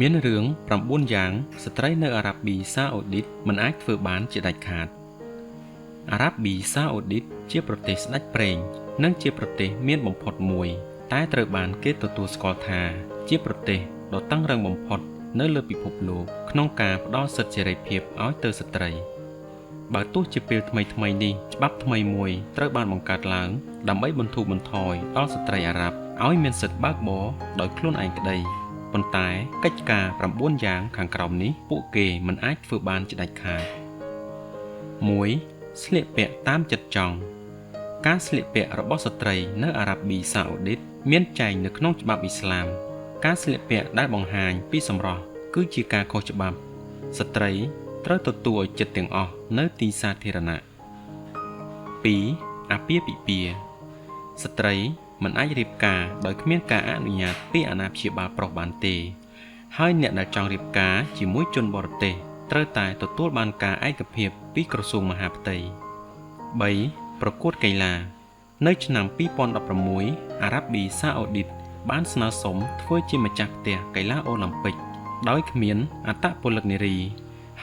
មានរឿង9យ៉ាងស្ត្រីនៅអារ៉ាប៊ីសាអូឌីតមិនអាចធ្វើបានជាដាច់ខាតអារ៉ាប៊ីសាអូឌីតជាប្រទេសស្ដេចប្រេងនិងជាប្រទេសមានបំផុតមួយតែត្រូវបានគេទទួលស្គាល់ថាជាប្រទេសដ៏តឹងរ៉ឹងបំផុតនៅលើពិភពលោកក្នុងការផ្ដល់សិទ្ធិសេរីភាពឲ្យទៅស្ត្រីបើទោះជាពេលថ្មីៗនេះច្បាប់ថ្មីមួយត្រូវបានបង្កើតឡើងដើម្បីបន្ធូរបន្ថយដល់ស្ត្រីអារ៉ាប់ឲ្យមានសិទ្ធិបើកបរដោយខ្លួនឯងក្តីប៉ុន្តែកិច្ចការ9យ៉ាងខាងក្រោមនេះពួកគេមិនអាចធ្វើបានជាដាច់ខាត 1. ស្លៀកពាក់តាមចិត្តចង់ការស្លៀកពាក់របស់ស្ត្រីនៅអារ៉ាប៊ីសាអូឌីតមានចែងនៅក្នុងច្បាប់អ៊ីស្លាមការស្លៀកពាក់ដែលបង្ហាញពីសម្រស់គឺជាការខុសច្បាប់ស្ត្រីត្រូវទទួលឲ្យចិត្តទាំងអស់នៅទីសាធារណៈ 2. អាពាហ៍ពិពាហ៍ស្ត្រីមិនអាចរៀបការដោយគ្មានការអនុញ្ញាតពីអាណាព្យាបាលប្រុសបានទេហើយអ្នកដែលចង់រៀបការជាមួយជនបរទេសត្រូវតែទទួលបានការឯកភាពពីក្រសួងមហាផ្ទៃ 3. ប្រកួតកីឡានៅឆ្នាំ2016អារ៉ាប៊ីសាអូឌីតបានស្នើសុំធ្វើជាម្ចាស់ផ្ទះកីឡាអូឡ িম্প ិកដោយគ្មានអត្តពលិកនារី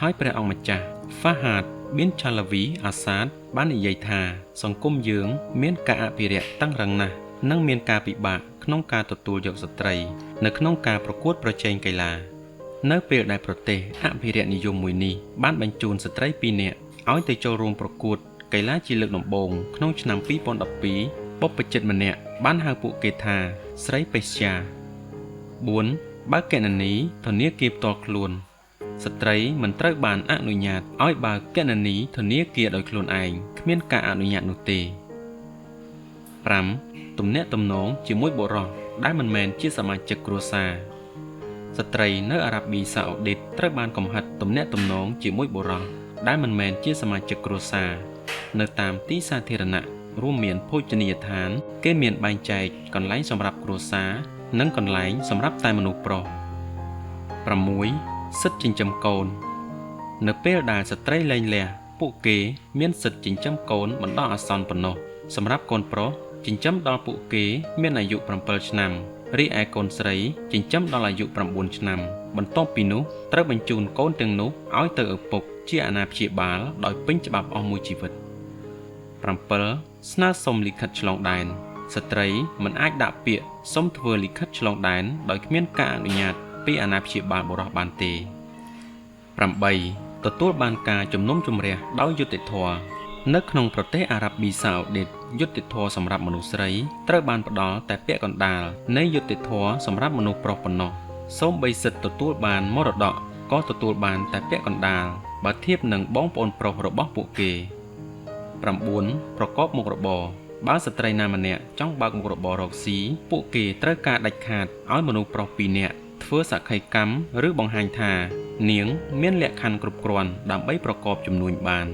ហើយព្រះអង្គម្ចាស់ Fahad bin Chalawi Assad បាននិយាយថាសង្គមយើងមានការអភិរក្សតឹងរ៉ឹងណាស់និងមានការពិបាកក្នុងការទទួលយកស្ត្រីនៅក្នុងការប្រកួតប្រជែងកីឡានៅពេលដែលប្រទេសអភិរក្សនិយមមួយនេះបានបញ្ជូនស្ត្រី2នាក់ឲ្យទៅចូលរួមប្រកួតកីឡាជាលើកដំបូងក្នុងឆ្នាំ2012បុព្វជិតម្នាក់បានហៅពួកគេថាស្រីពេស្យា 4. បើកគណនីធនាគារផ្ទាល់ខ្លួនស្ត្រីមិនត្រូវបានអនុញ្ញាតឲ្យបើកគណនីធនាគារដោយខ្លួនឯងគ្មានការអនុញ្ញាតនោះទេ 5. ទំនាក់ទំនងជាមួយបុរសដែលមិនមែនជាសមាជិកគ្រួសារស្ត្រីនៅអារ៉ាប៊ីសាអូឌីតត្រូវបានកំហិតទំនាក់ទំនងជាមួយបុរសដែលមិនមែនជាសមាជិកគ្រួសារនៅតាមទីសាធារណៈរួមមានភោជនីយដ្ឋានគេមានបែងចែកកន្លែងសម្រាប់គ្រួសារនិងកន្លែងសម្រាប់តែមនុស្សប្រុស 6. សិទ្ធិចិញ្ចឹមកូននៅពេលដែលស្ត្រីលែងលះពួកគេមានសិទ្ធិចិញ្ចឹមកូនបណ្ដោះអាសន្នប៉ុណ្ណោះសម្រាប់កូនប្រុសចិញ្ចឹមដល់ពួកគេមានអាយុ7ឆ្នាំរីឯកូនស្រីចិញ្ចឹមដល់អាយុ9ឆ្នាំបន្ទាប់ពីនោះត្រូវបញ្ជូនកូនទាំងនោះឲ្យទៅឪពុកជាអាណាព្យាបាលដោយពេញច្បាប់អស់មួយជីវិត 7. ស្នើសុំលិខិតឆ្លងដែនស្ត្រីមិនអាចដាក់ពាក្យសុំធ្វើលិខិតឆ្លងដែនដោយគ្មានការអនុញ្ញាតពីអាណាព្យាបាលបុរសបានទេ 8. ទទួលបានការជំនុំជម្រះដោយយុត្តិធម៌នៅក្នុងប្រទេសអារ៉ាប៊ីសាអូឌីតយុត្តិធម៌សម្រាប់មនុស្សស្រីត្រូវបានផ្ដល់តែពាក់កណ្ដាលនៃយុត្តិធម៌សម្រាប់មនុស្សប្រុសប៉ុណ្ណោះសូម្បីសិទ្ធិទទួលបានមរតកក៏ទទួលបានតែពាក់កណ្ដាលបើធៀបនឹងបងប្អូនប្រុសរបស់ពួកគេ 9. ប្រកបមុខរបរបើស្ត្រីណាម្នាក់ចង់បើកមុខរបររកស៊ីពួកគេត្រូវការដាច់ខាតឲ្យមនុស្សប្រុស2នាក់ធ្វើសក្ខីកម្មឬបង្ហាញថានាងមានលក្ខខណ្ឌគ្រប់គ្រាន់ដើម្បីប្រកបជំនួញបាន